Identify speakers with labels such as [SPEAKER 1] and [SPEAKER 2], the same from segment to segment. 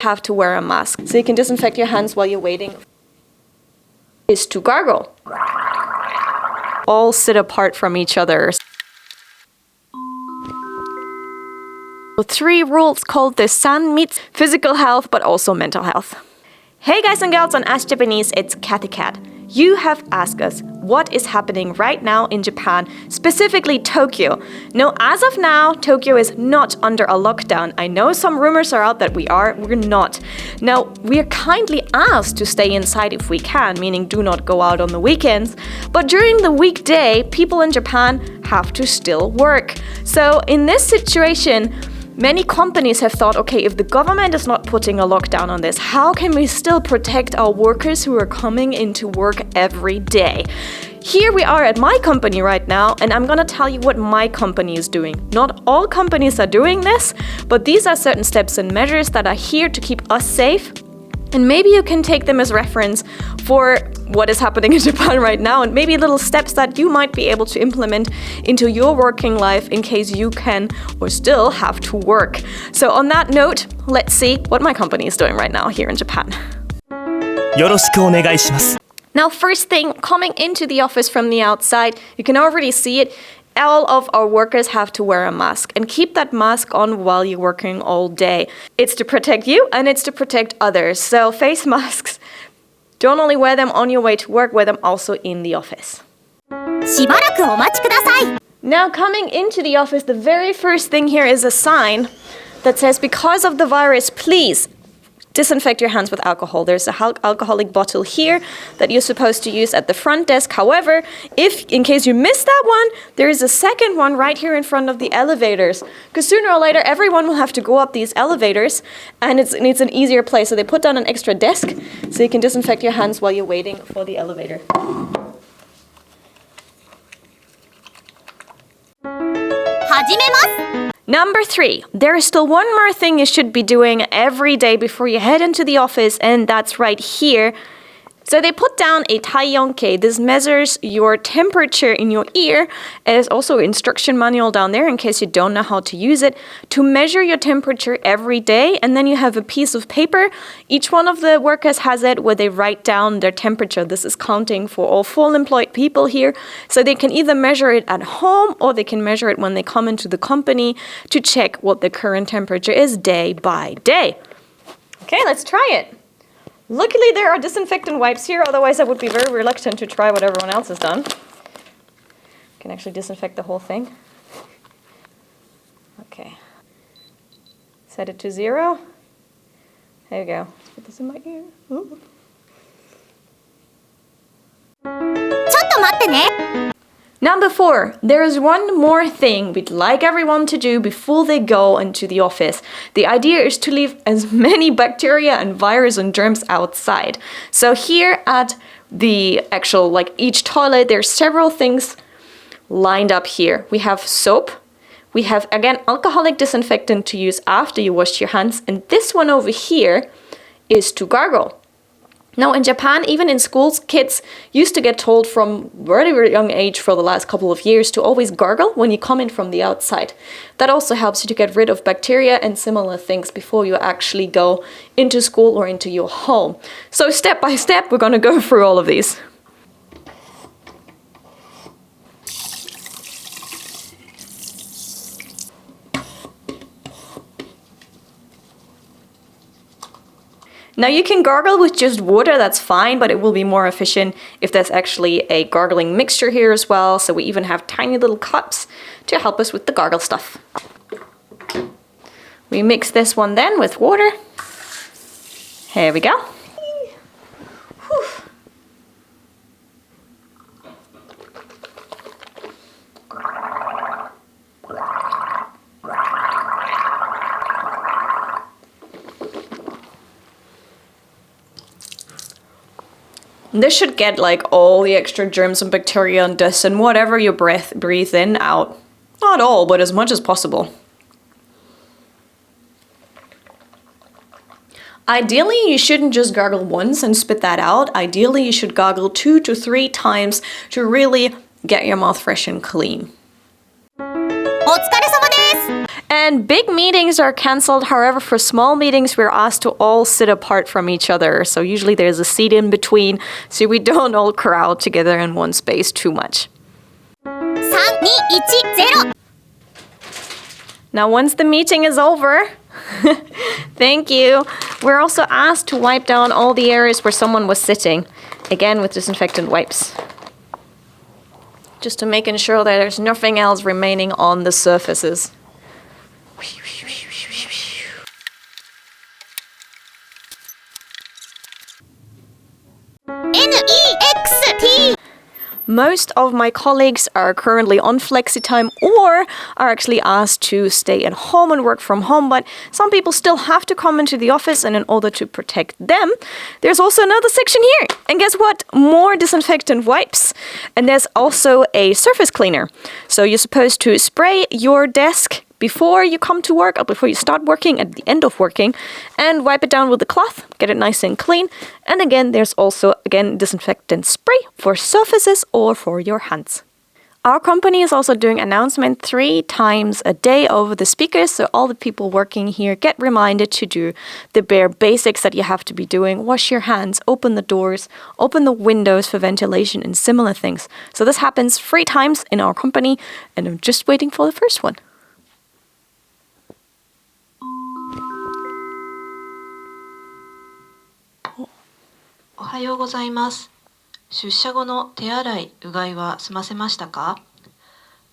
[SPEAKER 1] have to wear a mask, so you can disinfect your hands while you're waiting, is to gargle. All sit apart from each other. 3 rules called the San meets physical health but also mental health. Hey guys and girls on Ask Japanese, it's Cathy Cat. You have asked us what is happening right now in Japan, specifically Tokyo. Now, as of now, Tokyo is not under a lockdown. I know some rumors are out that we're not. Now, we are kindly asked to stay inside if we can, meaning do not go out on the weekends. But during the weekday, people in Japan have to still work. So in this situation, many companies have thought, okay, if the government is not putting a lockdown on this, how can we still protect our workers who are coming into work every day? Here we are at my company right now, and I'm gonna tell you what my company is doing. Not all companies are doing this, but these are certain steps and measures that are here to keep us safe. And maybe you can take them as reference for what is happening in Japan right now, and maybe little steps that you might be able to implement into your working life in case you can or still have to work. So on that note, let's see what my company is doing right now here in Japan.
[SPEAKER 2] よろしくお願いします。
[SPEAKER 1] Now, first thing, coming into the office from the outside, you can already see it. All of our workers have to wear a mask and keep that mask on while you're working all day. It's to protect you and it's to protect others. So face masks, don't only wear them on your way to work, wear them also in the office.
[SPEAKER 3] しばらくお待ちください。
[SPEAKER 1] Now, coming into the office, the very first thing here is a sign that says, because of the virus, please disinfect your hands with alcohol. There's an alcoholic bottle here that you're supposed to use at the front desk. However, if in case you missed that one, there is a second one right here in front of the elevators. Because sooner or later, everyone will have to go up these elevators, and it's an easier place. So they put down an extra desk so you can disinfect your hands while you're waiting for the elevator.
[SPEAKER 3] 始めます。
[SPEAKER 1] Number 3, there is still one more thing you should be doing every day before you head into the office, and that's right here. So they put down a taiyonke. This measures your temperature in your ear. There's also an instruction manual down there in case you don't know how to use it, to measure your temperature every day. And then you have a piece of paper. Each one of the workers has it where they write down their temperature. This is counting for all full employed people here. So they can either measure it at home or they can measure it when they come into the company to check what the current temperature is day by day. Okay, let's try it. Luckily, there are disinfectant wipes here, otherwise I would be very reluctant to try what everyone else has done. You can actually disinfect the whole thing. Okay. Set it to 0. There you go. Let's put this in my ear. Ooh.
[SPEAKER 3] ちょっと待ってね。
[SPEAKER 1] Number 4, there is one more thing we'd like everyone to do before they go into the office. The idea is to leave as many bacteria and virus and germs outside. So here at the actual, like each toilet, there's several things lined up here. We have soap. We have, again, alcoholic disinfectant to use after you wash your hands. And this one over here is to gargle. Now in Japan, even in schools, kids used to get told from very, very young age for the last couple of years to always gargle when you come in from the outside. That also helps you to get rid of bacteria and similar things before you actually go into school or into your home. So step by step, we're going to go through all of these. Now you can gargle with just water, that's fine, but it will be more efficient if there's actually a gargling mixture here as well. So we even have tiny little cups to help us with the gargle stuff. We mix this one then with water. Here we go. Whew. This should get like all the extra germs and bacteria and dust and whatever you breathe in out. Not all, but as much as possible. Ideally, you shouldn't just gargle once and spit that out. Ideally, you should gargle 2 to 3 times to really get your mouth fresh and clean.
[SPEAKER 3] お疲れ様です。
[SPEAKER 1] And big meetings are cancelled. However, for small meetings, we're asked to all sit apart from each other. So usually there's a seat in between, so we don't all crowd together in one space too much.
[SPEAKER 3] 3、2、1、0
[SPEAKER 1] Now, once the meeting is over, thank you, we're also asked to wipe down all the areas where someone was sitting, again with disinfectant wipes. Just to making sure that there's nothing else remaining on the surfaces.
[SPEAKER 3] NEXT
[SPEAKER 1] Most of my colleagues are currently on flexi time or are actually asked to stay at home and work from home, but some people still have to come into the office, and in order to protect them, there's also another section here. And guess what? More disinfectant wipes. And there's also a surface cleaner. So you're supposed to spray your desk before you come to work or before you start working, at the end of working, and wipe it down with a cloth, get it nice and clean. And again, there's also, disinfectant spray for surfaces or for your hands. Our company is also doing announcement 3 times a day over the speakers, so all the people working here get reminded to do the bare basics that you have to be doing. Wash your hands, open the doors, open the windows for ventilation and similar things. So this happens 3 times in our company, and I'm just waiting for the first one.
[SPEAKER 4] おはようございます。出社後の手洗い・うがいは済ませましたか？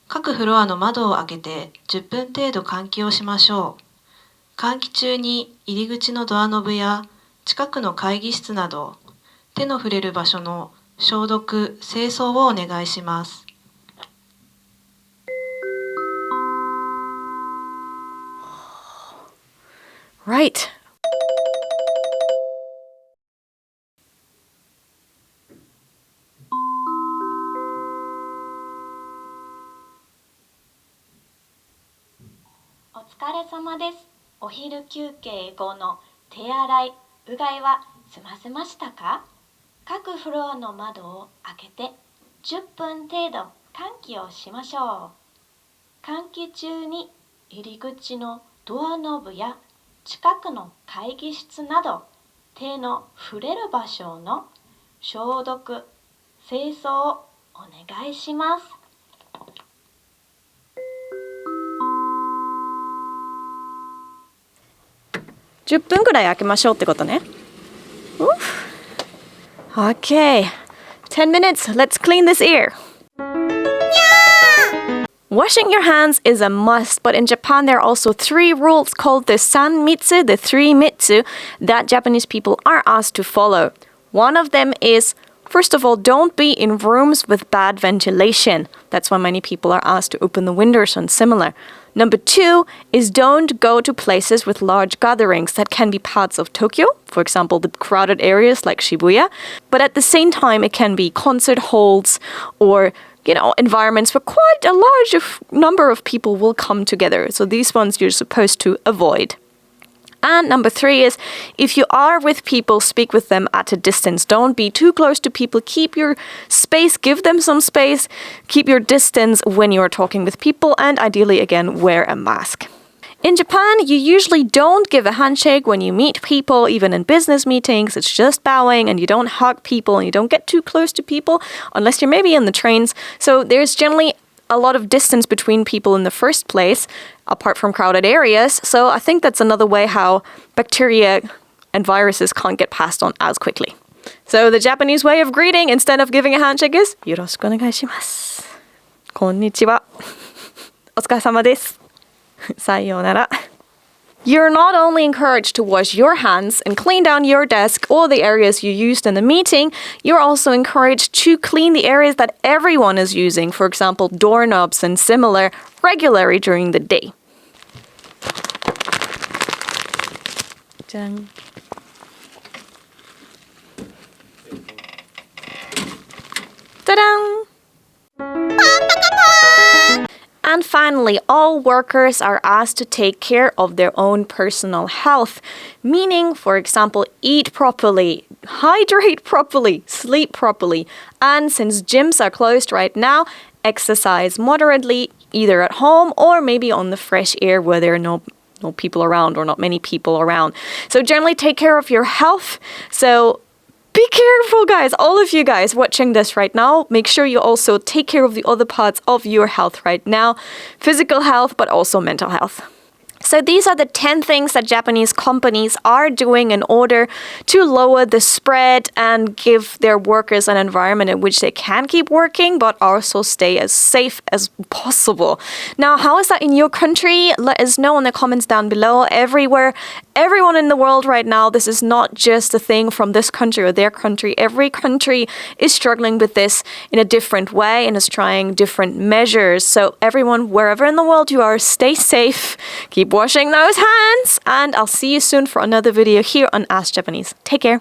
[SPEAKER 4] 各フロアの窓を開けて10分程度換気をしましょう。換気中に入り口のドアノブや近くの会議室など手の触れる場所の消毒・清掃をお願いします。
[SPEAKER 1] Right.
[SPEAKER 5] お疲れ様です。お昼休憩後の手洗い・うがいは済ませましたか？各フロアの窓を開けて10分程度換気をしましょう。換気中に入り口のドアノブや近くの会議室など手の触れる場所の消毒・清掃をお願いします。
[SPEAKER 1] 10分くらい開けましょうってことね。Okay, 10 minutes, let's clean this ear. Washing your hands is a must, but in Japan there are also 3 rules called the sanmitsu, the 3 mitsu, that Japanese people are asked to follow. One of them is, first of all, don't be in rooms with bad ventilation. That's why many people are asked to open the windows and similar. Number 2 is don't go to places with large gatherings that can be parts of Tokyo, for example, the crowded areas like Shibuya. But at the same time, it can be concert halls or, environments where quite a large number of people will come together. So these ones you're supposed to avoid. And number 3 is, if you are with people, speak with them at a distance. Don't be too close to people. Keep your space, give them some space. Keep your distance when you're talking with people, and ideally, again, wear a mask. In Japan, you usually don't give a handshake when you meet people, even in business meetings. It's just bowing, and you don't hug people, and you don't get too close to people, unless you're maybe in the trains. So there's generally a lot of distance between people in the first place, apart from crowded areas. So I think that's another way how bacteria and viruses can't get passed on as quickly. So the Japanese way of greeting, instead of giving a handshake, is よろしくお願いします。こんにちは。お疲れ様です。さようなら。You're not only encouraged to wash your hands and clean down your desk or the areas you used in the meeting, you're also encouraged to clean the areas that everyone is using, for example, doorknobs and similar, regularly during the day. Ta-da! And finally, all workers are asked to take care of their own personal health, meaning, for example, eat properly, hydrate properly, sleep properly, and since gyms are closed right now, exercise moderately, either at home or maybe on the fresh air where there are no people around or not many people around. So generally take care of your health. So be careful, guys, all of you guys watching this right now. Make sure you also take care of the other parts of your health right now. Physical health, but also mental health. So these are the 10 things that Japanese companies are doing in order to lower the spread and give their workers an environment in which they can keep working but also stay as safe as possible. Now, how is that in your country? Let us know in the comments down below. Everyone in the world right now, this is not just a thing from this country or their country. Every country is struggling with this in a different way and is trying different measures. So everyone, wherever in the world you are, stay safe, keep washing those hands, and I'll see you soon for another video here on Ask Japanese. Take care.